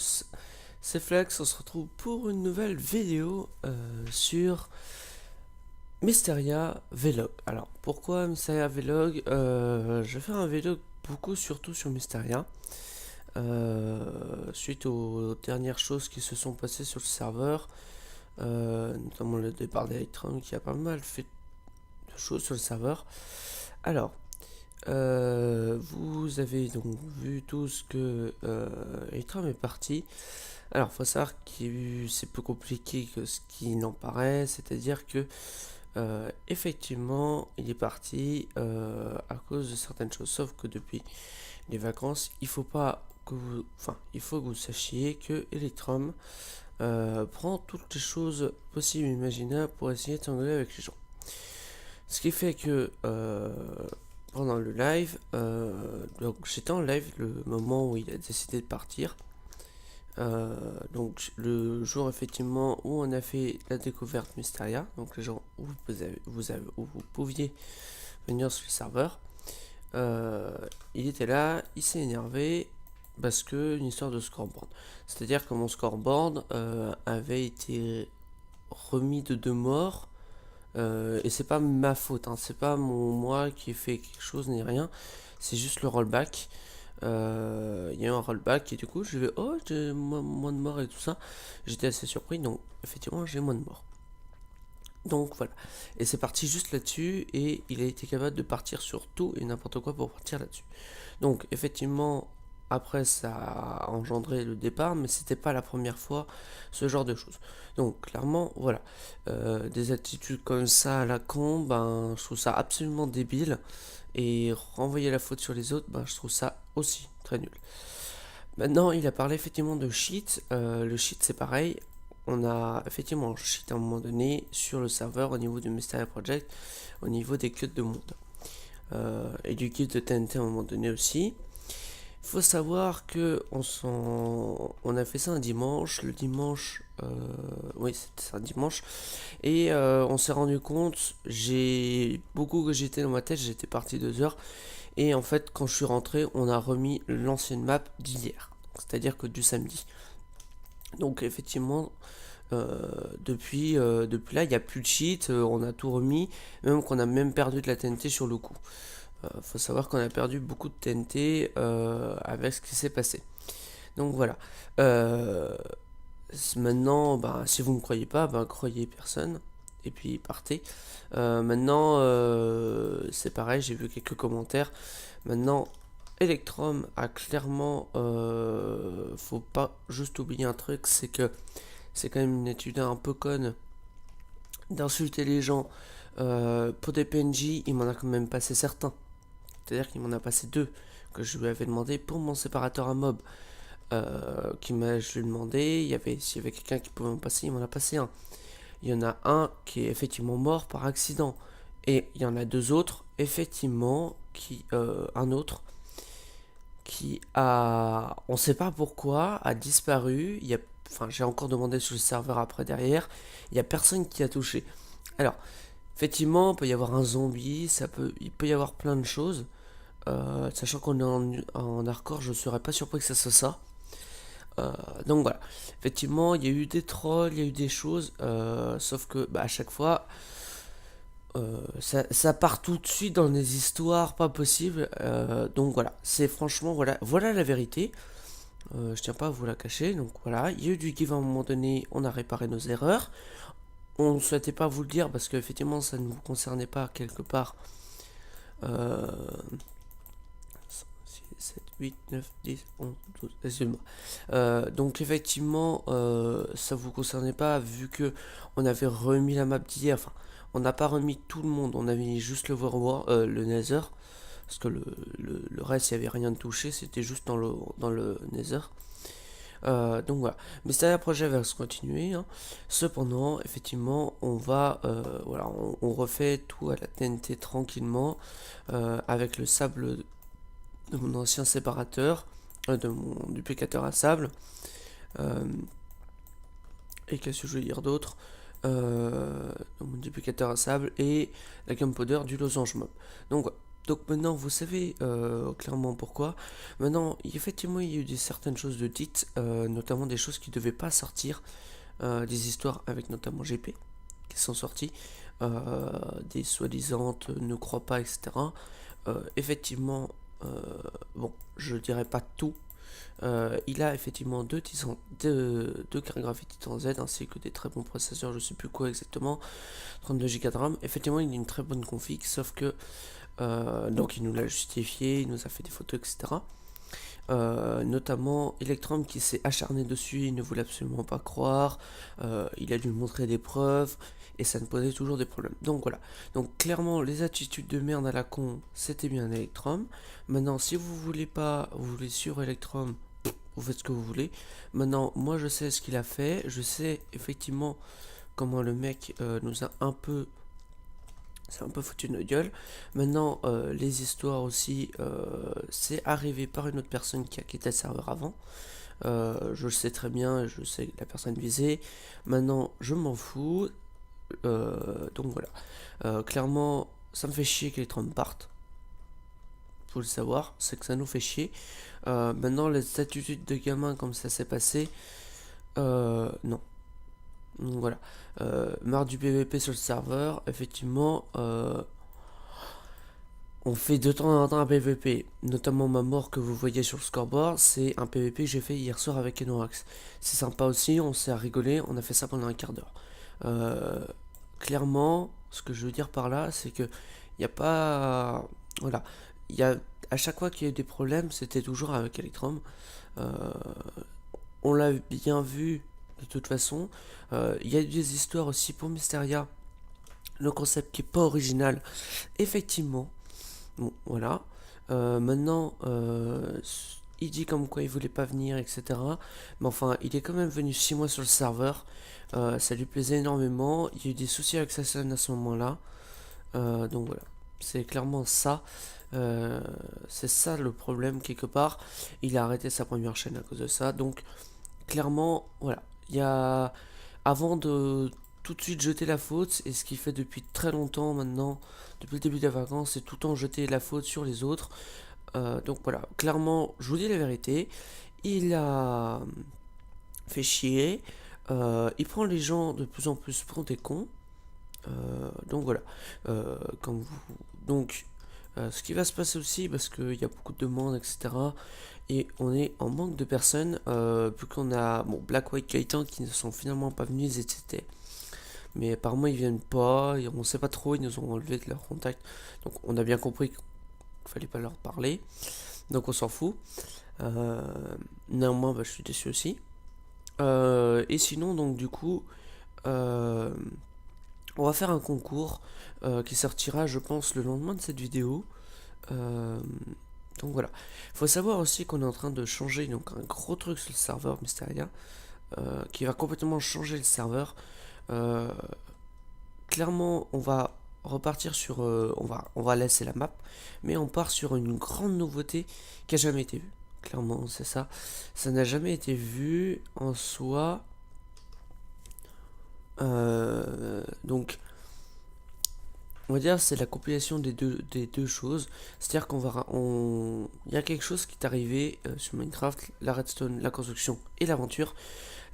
tous, c'est Flex, on se retrouve pour une nouvelle vidéo sur Mysteria Vlog. Alors pourquoi Mysteria Vlog? Je vais faire un vlog beaucoup surtout sur Mysteria, suite aux dernières choses qui se sont passées sur le serveur, notamment le départ d'Electrum qui a pas mal fait de choses sur le serveur. Alors, vous avez donc vu tous que Electrum est parti. Alors, faut savoir que c'est plus compliqué que ce qui n'en paraît, c'est-à-dire que effectivement, il est parti à cause de certaines choses. Sauf que depuis les vacances, il faut pas que vous, enfin, il faut que vous sachiez que Electrum prend toutes les choses possibles et imaginables pour essayer de s'engueuler avec les gens. Ce qui fait que pendant le live, donc j'étais en live le moment où il a décidé de partir. Donc le jour effectivement où on a fait la découverte Mysteria, donc les gens où où vous pouviez venir sur le serveur, il était là, il s'est énervé parce que une histoire de scoreboard. C'est-à-dire que mon scoreboard avait été remis de 2 morts. Et c'est pas ma faute, hein, c'est pas moi qui ai fait quelque chose ni rien, c'est juste le rollback. Il y a eu un rollback et du coup je vais oh j'ai moins de morts et tout ça. J'étais assez surpris, donc effectivement j'ai moins de morts. Donc voilà, et c'est parti juste là-dessus et il a été capable de partir sur tout et n'importe quoi pour partir là-dessus. Donc effectivement après ça a engendré le départ, mais c'était pas la première fois ce genre de choses. Donc clairement voilà, des attitudes comme ça à la con, ben je trouve ça absolument débile, et renvoyer la faute sur les autres, ben je trouve ça aussi très nul. Maintenant il a parlé effectivement de cheat, le cheat c'est pareil. On a effectivement un cheat à un moment donné sur le serveur au niveau du Mysteria Project, au niveau des queues de monde. Et du kit de TNT à un moment donné aussi. Il faut savoir que on a fait ça un dimanche. Le dimanche, oui, c'était un dimanche. Et on s'est rendu compte, j'ai beaucoup que j'étais dans ma tête, j'étais parti 2 heures. Et en fait, quand je suis rentré, on a remis l'ancienne map d'hier. C'est-à-dire que du samedi. Donc effectivement, depuis là, il n'y a plus de cheat, on a tout remis, même qu'on a même perdu de la TNT sur le coup. Faut savoir qu'on a perdu beaucoup de TNT avec ce qui s'est passé. Donc voilà. Maintenant, bah, si vous ne me croyez pas, bah, croyez personne. Et puis partez. Maintenant, c'est pareil, j'ai vu quelques commentaires. Maintenant, Electrum a clairement... faut pas juste oublier un truc, c'est que c'est quand même une étude un peu conne d'insulter les gens. Pour des PNJ, il m'en a quand même passé certains. C'est-à-dire qu'il m'en a passé 2 que je lui avais demandé pour mon séparateur à mob. Je lui ai demandé, s'il y avait quelqu'un qui pouvait m'en passer, il m'en a passé un. Il y en a un qui est effectivement mort par accident. Et il y en a 2 autres, effectivement, un autre qui a, on sait pas pourquoi, a disparu. Enfin, j'ai encore demandé sur le serveur après derrière. Il y a personne qui a touché. Alors, effectivement, il peut y avoir un zombie, il peut y avoir plein de choses. Sachant qu'on est en hardcore, je ne serais pas surpris que ça soit ça. Donc voilà, effectivement, il y a eu des trolls, il y a eu des choses, sauf que bah, à chaque fois, ça part tout de suite dans des histoires pas possibles. Donc voilà, c'est franchement, voilà la vérité. Je tiens pas à vous la cacher. Donc voilà, il y a eu du give à un moment donné, on a réparé nos erreurs. On ne souhaitait pas vous le dire parce qu'effectivement, ça ne vous concernait pas quelque part. 7, 8, 9, 10, 11, 12, excusez-moi. Donc effectivement, ça vous concernait pas vu que on avait remis la map d'hier. Enfin, on n'a pas remis tout le monde, on avait mis juste le Nether. Parce que le reste, il n'y avait rien de touché, c'était juste dans le Nether. Donc voilà, mais c'est un projet va se continuer, hein. Cependant, effectivement, on refait tout à la TNT tranquillement, avec le sable de mon ancien séparateur, de mon duplicateur à sable, et qu'est-ce que je veux dire d'autre, mon duplicateur à sable et la gunpowder du losange mob. Donc voilà. Donc maintenant, vous savez clairement pourquoi. Maintenant, effectivement, il y a eu certaines choses de dites, notamment des choses qui ne devaient pas sortir, des histoires avec notamment GP qui sont sorties, des soi-disant ne crois pas, etc. Effectivement, bon, je dirais pas tout. Il a effectivement deux cartes graphiques Titan Z ainsi que des très bons processeurs, je sais plus quoi exactement, 32 Go de RAM. Effectivement, il a une très bonne config, sauf que donc il nous l'a justifié, il nous a fait des photos, etc. Notamment Electrum qui s'est acharné dessus, il ne voulait absolument pas croire, il a dû montrer des preuves, et ça ne posait toujours des problèmes. Donc voilà, donc clairement les attitudes de merde à la con, c'était bien Electrum. Maintenant si vous voulez pas, vous voulez sur Electrum, vous faites ce que vous voulez. Maintenant moi je sais ce qu'il a fait, je sais effectivement comment le mec nous a un peu... C'est un peu foutu de notre gueule. Maintenant, les histoires aussi, c'est arrivé par une autre personne qui a quitté le serveur avant. Je le sais très bien, je sais la personne visée. Maintenant, je m'en fous. Donc voilà. Clairement, ça me fait chier que les trompe partent. Faut le savoir, c'est que ça nous fait chier. Maintenant, les attitudes de gamin comme ça s'est passé, non. Donc voilà. Marre du PVP sur le serveur, effectivement, on fait de temps en temps un PVP. Notamment ma mort que vous voyez sur le scoreboard, c'est un PVP que j'ai fait hier soir avec Enorax. C'est sympa aussi, on s'est rigolé, on a fait ça pendant un quart d'heure. Clairement, ce que je veux dire par là, c'est que il n'y a pas... Voilà. Il y a, à chaque fois qu'il y a eu des problèmes, c'était toujours avec Electrum. On l'a bien vu de toute façon. Il y a eu des histoires aussi pour Mysteria. Le concept qui est pas original. Effectivement. Bon, voilà. Maintenant, il dit comme quoi il voulait pas venir, etc. Mais enfin, il est quand même venu 6 mois sur le serveur. Ça lui plaisait énormément. Il y a eu des soucis avec sa scène à ce moment-là. Donc voilà. C'est clairement ça. C'est ça le problème quelque part. Il a arrêté sa première chaîne à cause de ça. Donc clairement, voilà. Il y a... Avant de tout de suite jeter la faute, et ce qu'il fait depuis très longtemps maintenant, depuis le début des vacances, c'est tout le temps jeter la faute sur les autres. Donc voilà, clairement, je vous dis la vérité, il a fait chier, il prend les gens de plus en plus pour des cons. Donc voilà, comme vous... Donc, ce qui va se passer aussi, parce qu'il y a beaucoup de demandes, etc. Et on est en manque de personnes, vu qu'on a bon, Black White Gaëtan qui ne sont finalement pas venus, ils étaient. Mais apparemment ils viennent pas, et on sait pas trop, ils nous ont enlevé de leur contact. Donc on a bien compris qu'il fallait pas leur parler. Donc on s'en fout. Néanmoins, bah, je suis déçu aussi. Et sinon, donc du coup, on va faire un concours qui sortira, je pense, le lendemain de cette vidéo. Donc voilà. Il faut savoir aussi qu'on est en train de changer donc un gros truc sur le serveur Mysteria qui va complètement changer le serveur. Clairement, on va repartir sur, on va laisser la map, mais on part sur une grande nouveauté qui a jamais été vue. Clairement, c'est ça. Ça n'a jamais été vu en soi. Donc, on va dire c'est la compilation des deux choses. C'est-à-dire qu'on va, il y a quelque chose qui est arrivé sur Minecraft, la redstone, la construction et l'aventure.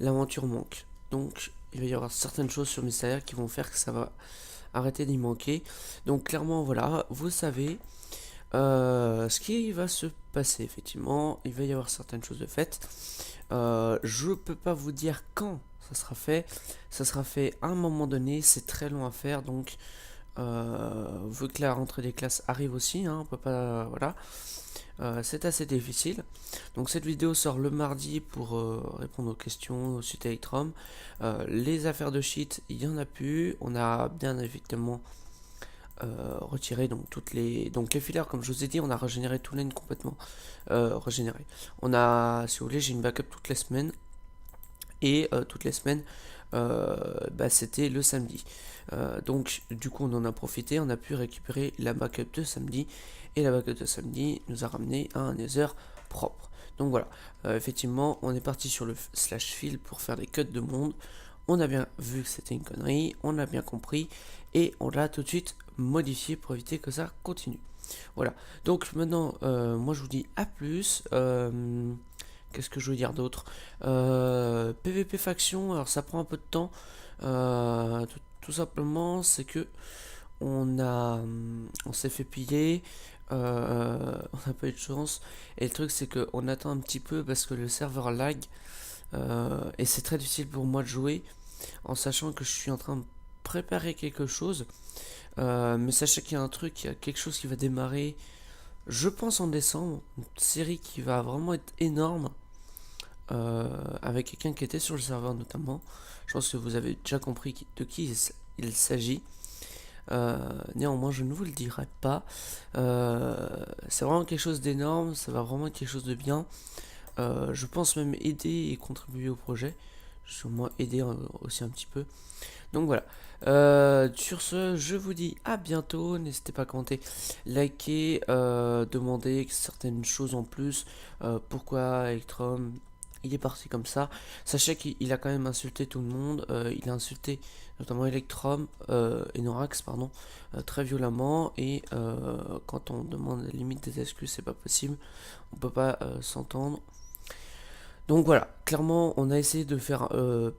L'aventure manque. Donc, il va y avoir certaines choses sur Mysteria qui vont faire que ça va arrêter d'y manquer. Donc, clairement, voilà, vous savez ce qui va se passer. Effectivement, il va y avoir certaines choses de faites. Je peux pas vous dire quand ça sera fait. Ça sera fait à un moment donné. C'est très long à faire, donc vu que la rentrée des classes arrive aussi, hein, on peut pas, voilà, c'est assez difficile. Donc cette vidéo sort le mardi pour répondre aux questions suite à Electrum. Les affaires de cheat, il y en a plus. On a bien évidemment retiré donc les fillers, comme je vous ai dit, on a régénéré tout l'end complètement régénéré. On a, si vous voulez, j'ai une backup toutes les semaines. Et toutes les semaines, bah, c'était le samedi. Donc du coup on en a profité, on a pu récupérer la backup de samedi. Et la backup de samedi nous a ramené à un Nether propre. Donc voilà, effectivement on est parti sur le slash fill pour faire des cuts de monde. On a bien vu que c'était une connerie, on a bien compris. Et on l'a tout de suite modifié pour éviter que ça continue. Voilà. Donc maintenant, moi je vous dis à plus. Qu'est-ce que je veux dire d'autre? PVP faction, alors ça prend un peu de temps. Tout simplement, c'est que on s'est fait piller. On n'a pas eu de chance. Et le truc, c'est qu'on attend un petit peu parce que le serveur lag. Et c'est très difficile pour moi de jouer en sachant que je suis en train de préparer quelque chose. Mais sachez qu'il y a un truc, il y a quelque chose qui va démarrer, je pense en décembre, une série qui va vraiment être énorme, avec quelqu'un qui était sur le serveur notamment. Je pense que vous avez déjà compris de qui il s'agit. Néanmoins, je ne vous le dirai pas. C'est vraiment quelque chose d'énorme, ça va vraiment être quelque chose de bien. Je pense même aider et contribuer au projet. Sûrement aider aussi un petit peu. Donc voilà. Sur ce, je vous dis à bientôt. N'hésitez pas à commenter, liker, demander certaines choses en plus. Pourquoi Electrum il est parti comme ça. Sachez qu'il a quand même insulté tout le monde. Il a insulté notamment Electrum et Norax, pardon, très violemment. Et quand on demande la limite des excuses, c'est pas possible. On peut pas s'entendre. Donc voilà, clairement on a essayé de faire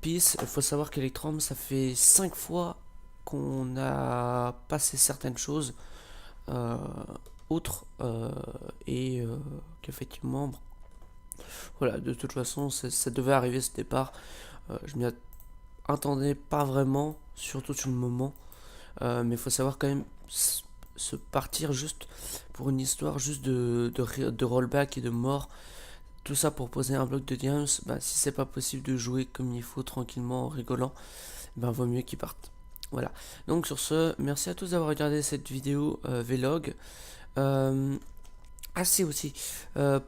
peace. Il faut savoir qu'Electrum, ça fait 5 fois qu'on a passé certaines choses euh, autres et qu'effectivement, bon, voilà, de toute façon ça devait arriver ce départ. Je m'y attendais pas vraiment, surtout sur le moment. Mais il faut savoir quand même se partir juste pour une histoire juste de rollback et de mort. Tout ça pour poser un bloc de diams. Bah, si c'est pas possible de jouer comme il faut tranquillement en rigolant, ben vaut mieux qu'ils partent. Voilà. Donc sur ce, merci à tous d'avoir regardé cette vidéo vlog. C'est aussi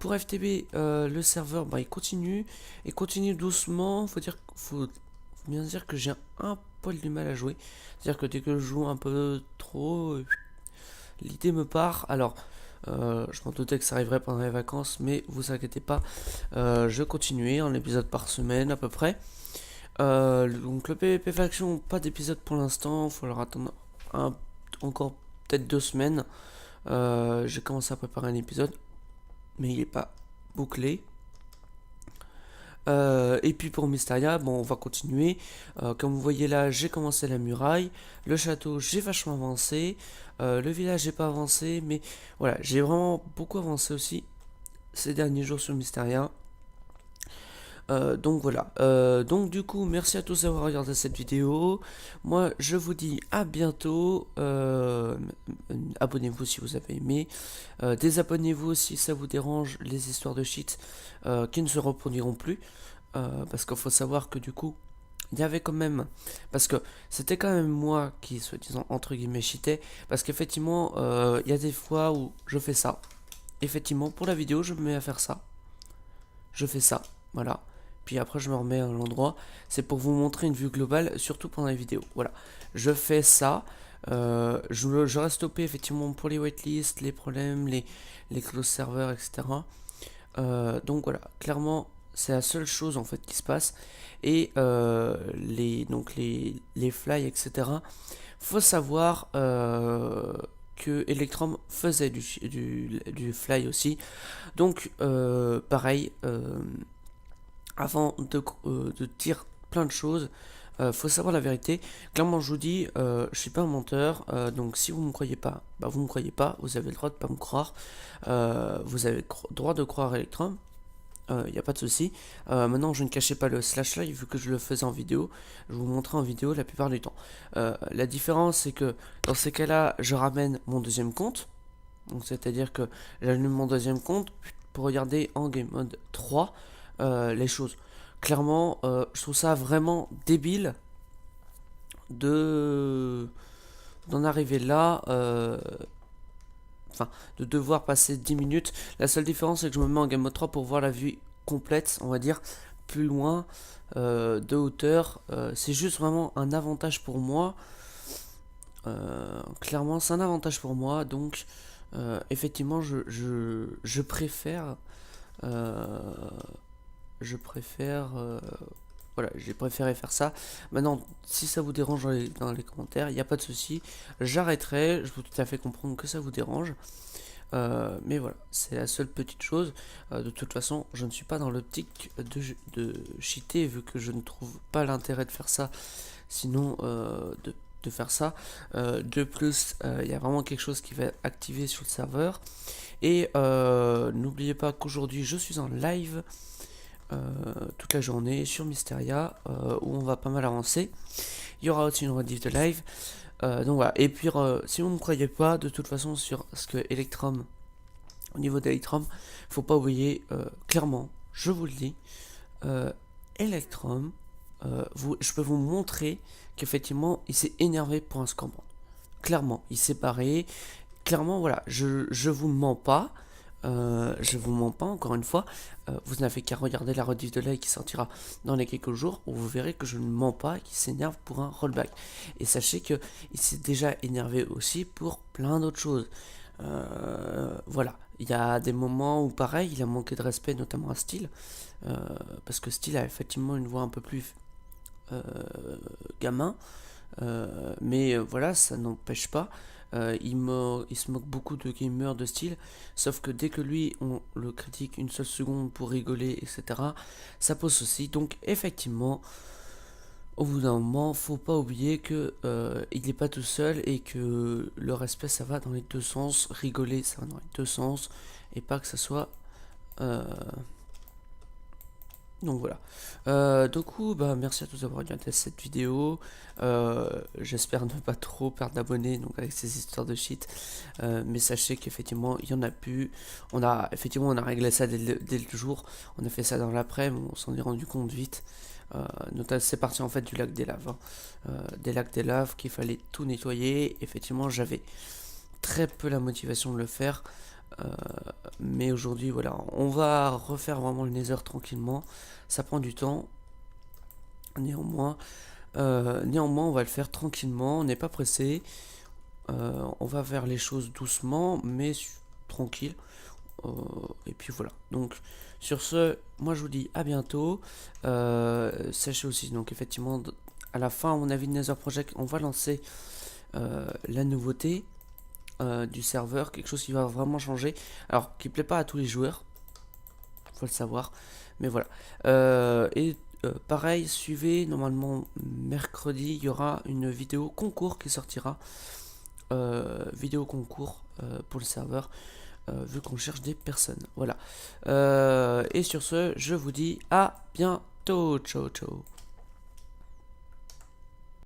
pour FTB, le serveur, bah, il continue doucement. Faut bien dire que j'ai un poil du mal à jouer. C'est-à-dire que dès que je joue un peu trop, l'idée me part. Alors, je m'en doutais que ça arriverait pendant les vacances, mais vous inquiétez pas, je continuais un épisode par semaine à peu près. Donc le PvP Faction, pas d'épisode pour l'instant, il faut leur attendre encore peut-être 2 semaines. J'ai commencé à préparer un épisode, mais il n'est pas bouclé. Et puis pour Mysteria, bon, on va continuer. Comme vous voyez là, j'ai commencé la muraille. Le château, j'ai vachement avancé. Le village, j'ai pas avancé. Mais voilà, j'ai vraiment beaucoup avancé aussi ces derniers jours sur Mysteria. Donc voilà. Donc du coup, merci à tous d'avoir regardé cette vidéo. Moi, je vous dis à bientôt. Abonnez-vous si vous avez aimé. Désabonnez-vous si ça vous dérange les histoires de cheats qui ne se reproduiront plus. Parce qu'il faut savoir que du coup, il y avait quand même... Parce que c'était quand même moi qui, soi-disant, entre guillemets, cheatais. Parce qu'effectivement, il y a des fois où je fais ça. Effectivement, pour la vidéo, je me mets à faire ça. Je fais ça, voilà. Puis après, je me remets à l'endroit. C'est pour vous montrer une vue globale, surtout pendant la vidéo. Voilà. Je fais ça. Je reste OP, effectivement, pour les whitelists, les problèmes, les close serveurs, etc. Donc voilà, clairement, c'est la seule chose en fait qui se passe. Et les fly, etc. Faut savoir que Electrum faisait du fly aussi. Donc pareil, avant de dire plein de choses, faut savoir la vérité. Clairement, je vous dis, je suis pas un menteur. Donc si vous me croyez pas, bah vous me croyez pas. Vous avez le droit de pas me croire. Vous avez le droit de croire Electrum. Il n'y a pas de souci. Maintenant, je ne cachais pas le slash live vu que je le faisais en vidéo. Je vous montrais en vidéo la plupart du temps. La différence, c'est que dans ces cas-là, je ramène mon deuxième compte. Donc, c'est-à-dire que j'allume mon deuxième compte pour regarder en game mode 3 les choses. Clairement, je trouve ça vraiment débile d'en arriver là. Enfin, de devoir passer 10 minutes. La seule différence, c'est que je me mets en game mode 3 pour voir la vue complète, on va dire, plus loin, de hauteur. C'est juste vraiment un avantage pour moi. Clairement, c'est un avantage pour moi. Donc, effectivement, je préfère... voilà, j'ai préféré faire ça. Maintenant, si ça vous dérange dans les commentaires, il n'y a pas de souci, j'arrêterai. Je peux tout à fait comprendre que ça vous dérange. Mais voilà, c'est la seule petite chose. De toute façon, je ne suis pas dans l'optique de cheater, vu que je ne trouve pas l'intérêt de faire ça, sinon de faire ça. De plus, il y a vraiment quelque chose qui va être activé sur le serveur. Et n'oubliez pas qu'aujourd'hui, je suis en live toute la journée sur Mysteria, où on va pas mal avancer. Il y aura aussi une rediff de live. Donc voilà, et puis si vous ne me croyez pas, de toute façon sur ce que Electrum, au niveau d'Electrum, faut pas oublier, clairement, je vous le dis, Electrum, je peux vous montrer qu'effectivement il s'est énervé pour un scoreboard. Clairement, il s'est barré. Clairement, voilà, je vous mens pas. Je vous mens pas, encore une fois. Vous n'avez qu'à regarder la rediff de live qui sortira dans les quelques jours, où vous verrez que je ne mens pas et qu'il s'énerve pour un rollback. Et sachez que il s'est déjà énervé aussi pour plein d'autres choses. Voilà, il y a des moments où pareil, il a manqué de respect, notamment à Steel, parce que Steel a effectivement une voix un peu plus gamin, mais voilà, ça n'empêche pas. Il se moque beaucoup de gamers de style, sauf que dès que lui, on le critique une seule seconde pour rigoler, etc., ça pose souci. Donc effectivement, au bout d'un moment, faut pas oublier que il n'est pas tout seul et que le respect, ça va dans les deux sens, rigoler, ça va dans les deux sens, et pas que ça soit... Donc voilà. Du coup, bah, merci à tous d'avoir regardé cette vidéo. J'espère ne pas trop perdre d'abonnés donc avec ces histoires de cheat. Mais sachez qu'effectivement, il y en a plus. On a réglé ça dès le jour. On a fait ça dans l'après-midi, on s'en est rendu compte vite. Notamment, c'est parti en fait du lac des laves. Des lacs des laves qu'il fallait tout nettoyer. Effectivement, j'avais très peu la motivation de le faire. Mais aujourd'hui, voilà, on va refaire vraiment le Nether tranquillement. Ça prend du temps. Néanmoins, on va le faire tranquillement. On n'est pas pressé. On va faire les choses doucement, mais tranquille. Et puis voilà. Donc, sur ce, moi je vous dis à bientôt. Sachez aussi, donc effectivement, à la fin, à mon avis, de Nether Project, on va lancer la nouveauté. Du serveur, quelque chose qui va vraiment changer, alors qui plaît pas à tous les joueurs, faut le savoir, mais voilà. Pareil, suivez, normalement mercredi il y aura une vidéo concours qui sortira, vidéo concours pour le serveur, vu qu'on cherche des personnes, voilà. Et sur ce, je vous dis à bientôt, ciao ciao.